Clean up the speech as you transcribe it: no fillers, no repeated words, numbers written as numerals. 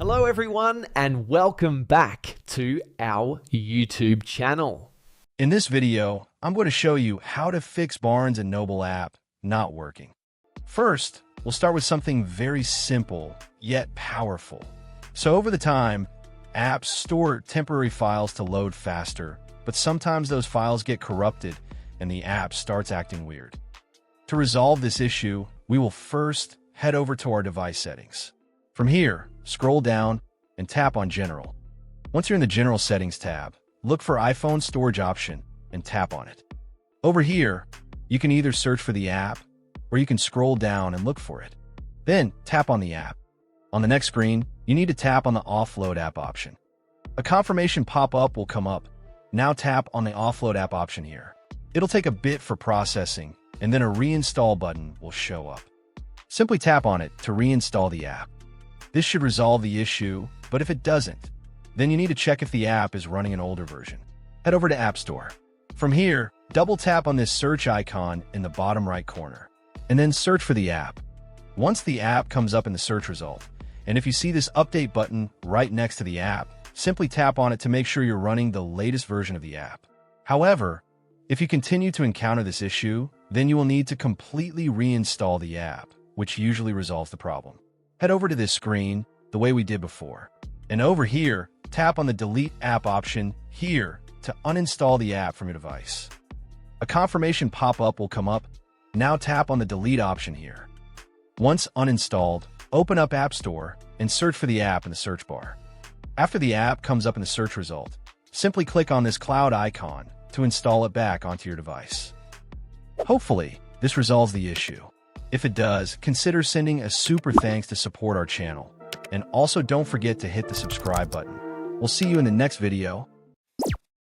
Hello everyone and welcome back to our YouTube channel. In this video, I'm going to show you how to fix Barnes & Noble app not working. First, we'll start with something very simple yet powerful. So over the time, apps store temporary files to load faster, but sometimes those files get corrupted and the app starts acting weird. To resolve this issue, we will first head over to our device settings. From here, scroll down and tap on General. Once you're in the General Settings tab, look for iPhone Storage option and tap on it. Over here, you can either search for the app or you can scroll down and look for it. Then tap on the app. On the next screen, you need to tap on the Offload app option. A confirmation pop-up will come up. Now tap on the Offload app option here. It'll take a bit for processing, and then a reinstall button will show up. Simply tap on it to reinstall the app. This should resolve the issue, but if it doesn't, then you need to check if the app is running an older version. Head over to App Store. From here, double tap on this search icon in the bottom right corner, and then search for the app. Once the app comes up in the search result, and if you see this update button right next to the app, simply tap on it to make sure you're running the latest version of the app. However, if you continue to encounter this issue, then you will need to completely reinstall the app, which usually resolves the problem. Head over to this screen the way we did before. And over here, tap on the Delete App option here to uninstall the app from your device. A confirmation pop-up will come up. Now tap on the Delete option here. Once uninstalled, open up App Store and search for the app in the search bar. After the app comes up in the search result, simply click on this cloud icon to install it back onto your device. Hopefully, this resolves the issue. If it does, consider sending a super thanks to support our channel. And also don't forget to hit the subscribe button. We'll see you in the next video.